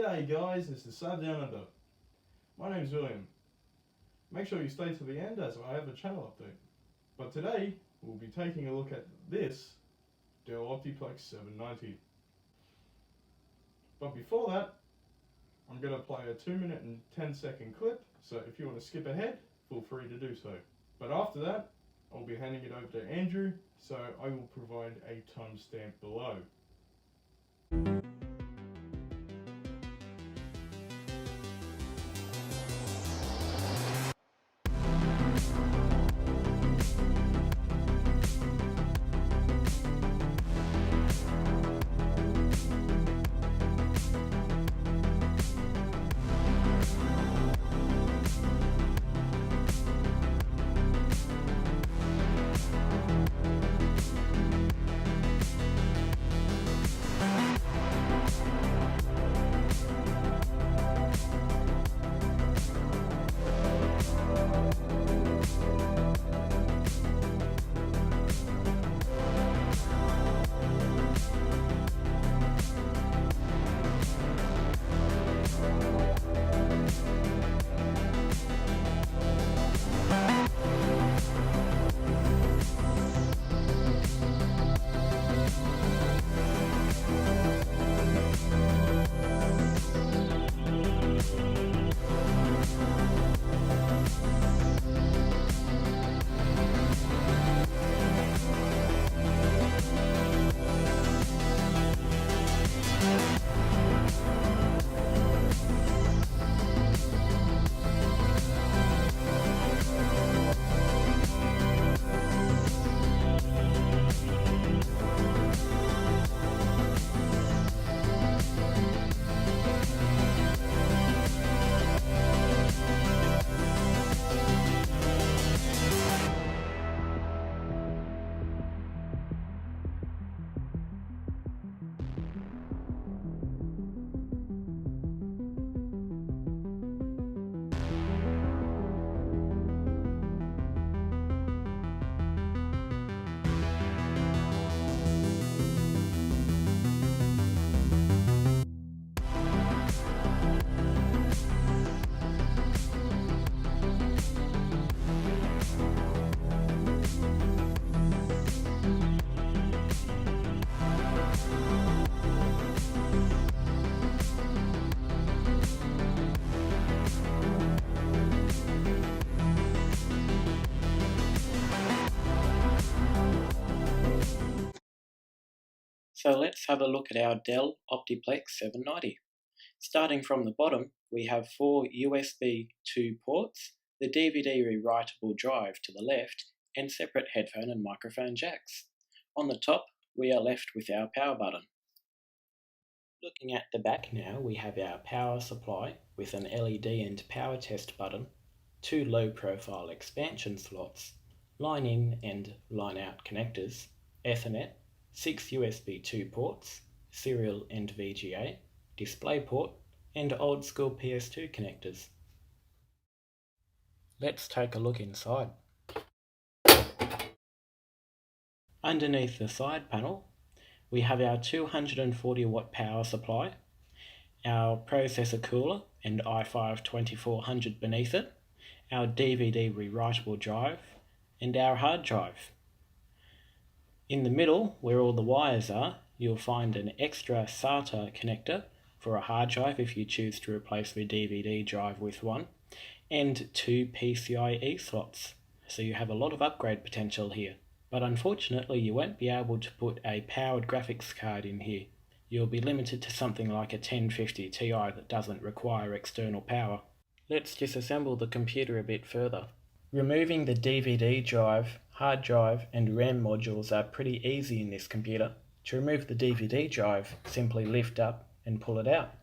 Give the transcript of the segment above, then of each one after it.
G'day guys, this is Sub Down Under. My name's William. Make sure you stay to the end as I have a channel update. But today, we'll be taking a look at this Dell Optiplex 790. But before that, I'm going to play a 2-minute and 10-second clip, so if you want to skip ahead, feel free to do so. But after that, I'll be handing it over to Andrew, so I will provide a timestamp below. So let's have a look at our Dell Optiplex 790. Starting from the bottom, we have 4 USB 2 ports, the DVD rewritable drive to the left, and separate headphone and microphone jacks. On the top, we are left with our power button. Looking at the back now, we have our power supply with an LED and power test button, 2 low profile expansion slots, line in and line out connectors, Ethernet, 6 USB 2 ports, serial and VGA, DisplayPort, and old school PS2 connectors. Let's take a look inside. Underneath the side panel, we have our 240 watt power supply, our processor cooler and i5 2400 beneath it, our DVD rewritable drive, and our hard drive. In the middle, where all the wires are, you'll find an extra SATA connector for a hard drive if you choose to replace the DVD drive with one, and 2 PCIe slots, so you have a lot of upgrade potential here. But unfortunately you won't be able to put a powered graphics card in here. You'll be limited to something like a 1050 Ti that doesn't require external power. Let's disassemble the computer a bit further. Removing the DVD drive, hard drive and RAM modules are pretty easy in this computer. To remove the DVD drive, simply lift up and pull it out.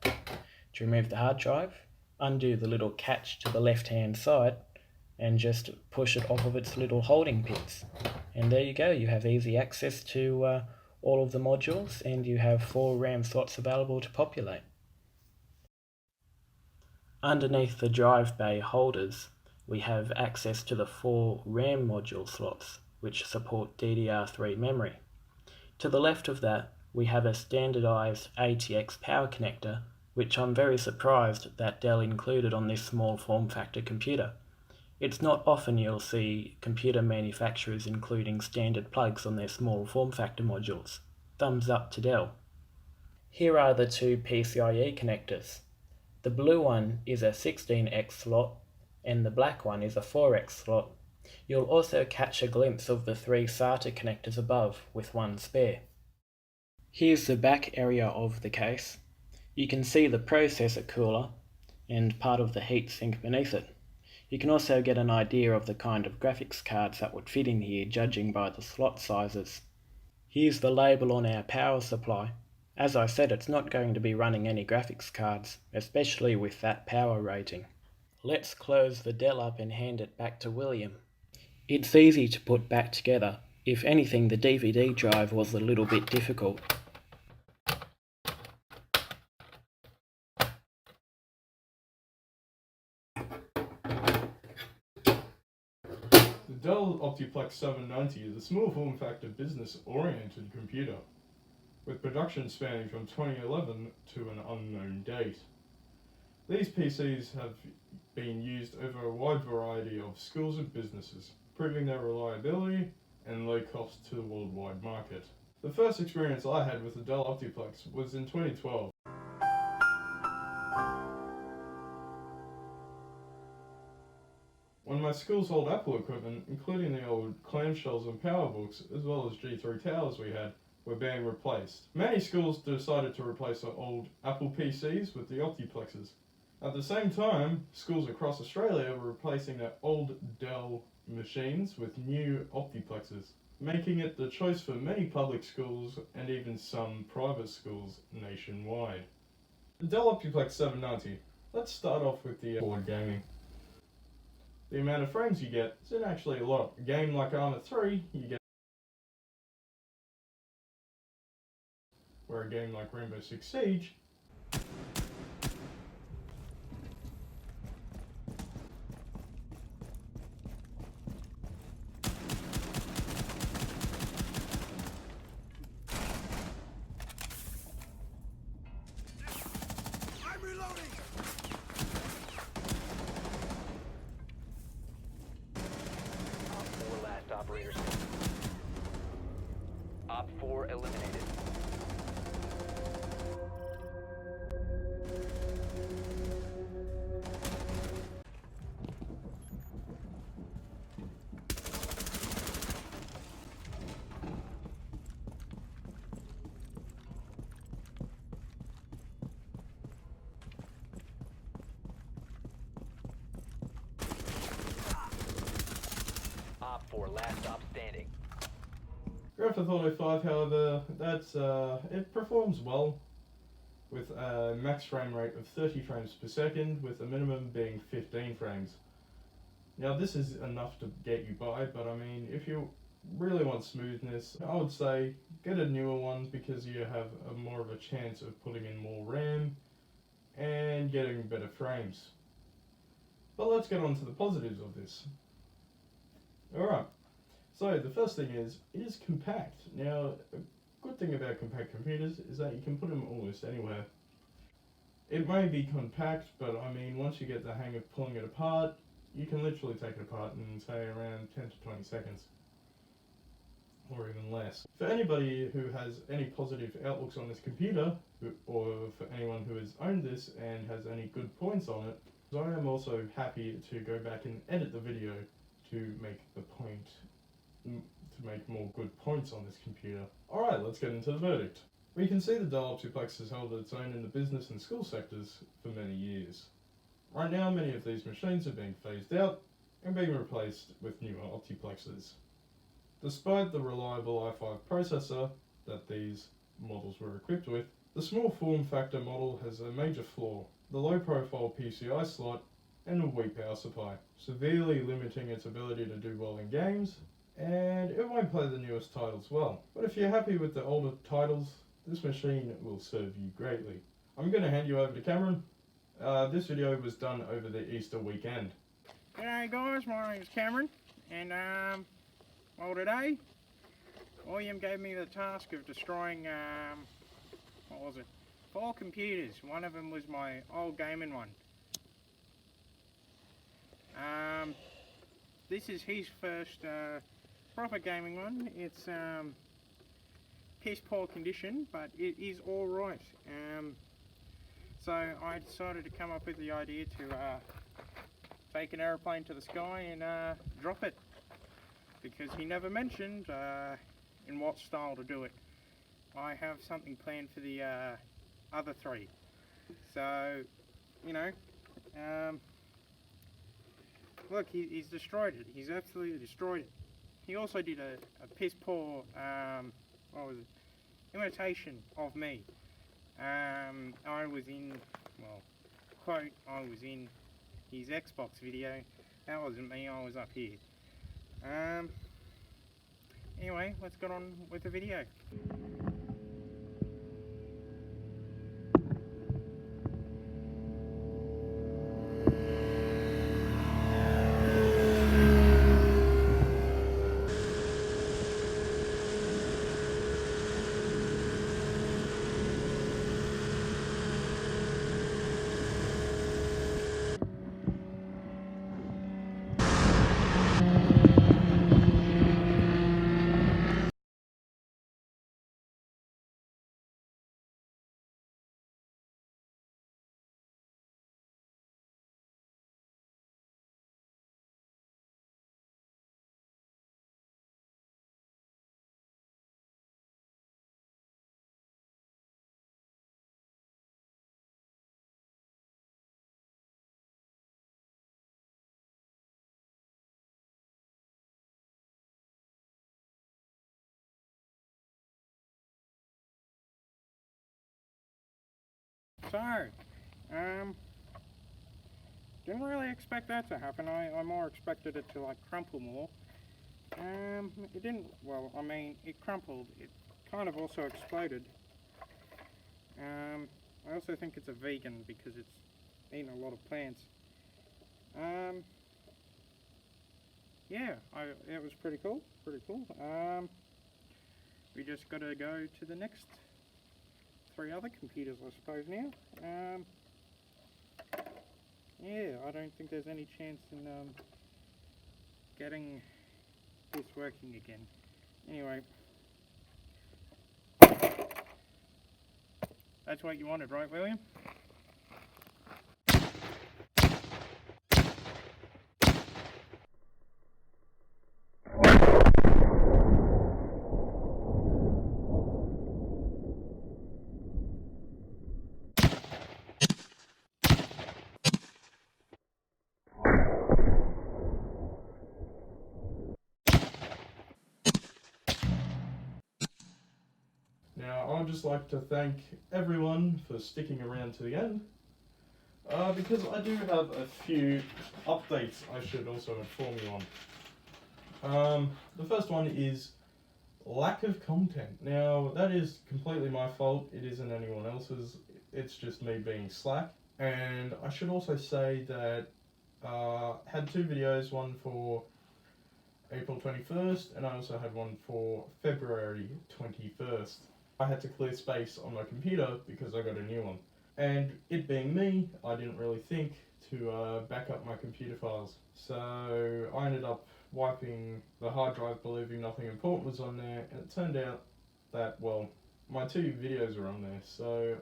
To remove the hard drive, undo the little catch to the left hand side and just push it off of its little holding pins. And there you go, you have easy access to all of the modules and you have 4 RAM slots available to populate. Underneath the drive bay holders, we have access to the 4 RAM module slots, which support DDR3 memory. To the left of that, we have a standardized ATX power connector which I'm very surprised that Dell included on this small form factor computer. It's not often you'll see computer manufacturers including standard plugs on their small form factor modules. Thumbs up to Dell. Here are the two PCIe connectors. The blue one is a 16x slot and the black one is a 4x slot. You'll also catch a glimpse of the three SATA connectors above with one spare. Here's the back area of the case. You can see the processor cooler and part of the heatsink beneath it. You can also get an idea of the kind of graphics cards that would fit in here judging by the slot sizes. Here's the label on our power supply. As I said, it's not going to be running any graphics cards, especially with that power rating. Let's close the Dell up and hand it back to William. It's easy to put back together. If anything, the DVD drive was a little bit difficult. The Dell Optiplex 790 is a small form factor business-oriented computer, with production spanning from 2011 to an unknown date. These PCs have been used over a wide variety of schools and businesses, proving their reliability and low cost to the worldwide market. The first experience I had with the Dell Optiplex was in 2012. When my school's old Apple equipment, including the old clamshells and power books, as well as G3 towers we had, were being replaced. Many schools decided to replace their old Apple PCs with the Optiplexes. At the same time, schools across Australia were replacing their old Dell machines with new Optiplexes, making it the choice for many public schools and even some private schools nationwide. The Dell Optiplex 790. Let's start off with the board gaming. The amount of frames you get isn't actually a lot. A game like Arma 3, you get, where a game like Rainbow Six Siege, I'm reloading! Op 4 last operators. Op 4 eliminated. Op 4 last stop standing. Grand Theft Auto 5, however, it performs well with a max frame rate of 30 frames per second, with a minimum being 15 frames. Now this is enough to get you by, but I mean, if you really want smoothness, I would say get a newer one because you have more of a chance of putting in more RAM and getting better frames. But let's get on to the positives of this. Alright, so the first thing is, it is compact. Now, a good thing about compact computers is that you can put them almost anywhere. It may be compact, but I mean, once you get the hang of pulling it apart, you can literally take it apart in, say, around 10 to 20 seconds. Or even less. For anybody who has any positive outlooks on this computer, or for anyone who has owned this and has any good points on it, I am also happy to go back and edit the video to make more good points on this computer. Alright, let's get into the verdict. We can see the Dell Optiplex has held its own in the business and school sectors for many years. Right now, many of these machines are being phased out and being replaced with newer Optiplexes. Despite the reliable i5 processor that these models were equipped with, the small form factor model has a major flaw: the low profile PCI slot and a weak power supply, severely limiting its ability to do well in games, and it won't play the newest titles well. But if you're happy with the older titles, this machine will serve you greatly. I'm going to hand you over to Cameron. This video was done over the Easter weekend. G'day guys, my name's Cameron, and well today, William gave me the task of destroying, 4 computers. One of them was my old gaming one. This is his first proper gaming one. It's piss poor condition, but it is alright. So I decided to come up with the idea to take an aeroplane to the sky and drop it, because he never mentioned in what style to do it. I have something planned for the other 3, so you know, look, he's destroyed it. He's absolutely destroyed it. He also did a piss poor what was it, imitation of me. I was in, well, quote, I was in his Xbox video. That wasn't me, I was up here. Anyway, let's get on with the video. So, didn't really expect that to happen. I more expected it to like crumple more. It didn't, well, I mean, it crumpled. It kind of also exploded. I also think it's a vegan because it's eaten a lot of plants. Yeah, it was pretty cool, we just gotta go to the next 3 other computers, I suppose, now. Yeah, I don't think there's any chance in getting this working again. Anyway, that's what you wanted, right, William? Now, I'd just like to thank everyone for sticking around to the end, because I do have a few updates I should also inform you on. The first one is lack of content. Now, that is completely my fault. It isn't anyone else's. It's just me being slack. And I should also say that had 2 videos, one for April 21st, and I also had one for February 21st. I had to clear space on my computer because I got a new one. And it being me, I didn't really think to back up my computer files. So I ended up wiping the hard drive, believing nothing important was on there, and it turned out that, well, my 2 videos are on there, so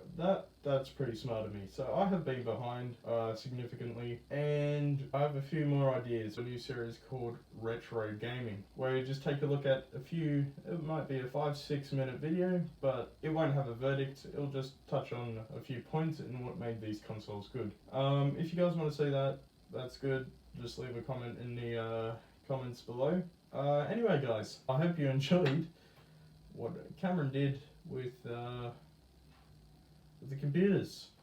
that's pretty smart of me. So I have been behind significantly, and I have a few more ideas. A new series called Retro Gaming, where you just take a look at a few, it might be a 5-6 minute video, but it won't have a verdict. It'll just touch on a few points and what made these consoles good. If you guys want to see that, that's good. Just leave a comment in the comments below. Anyway guys, I hope you enjoyed what Cameron did with the computers.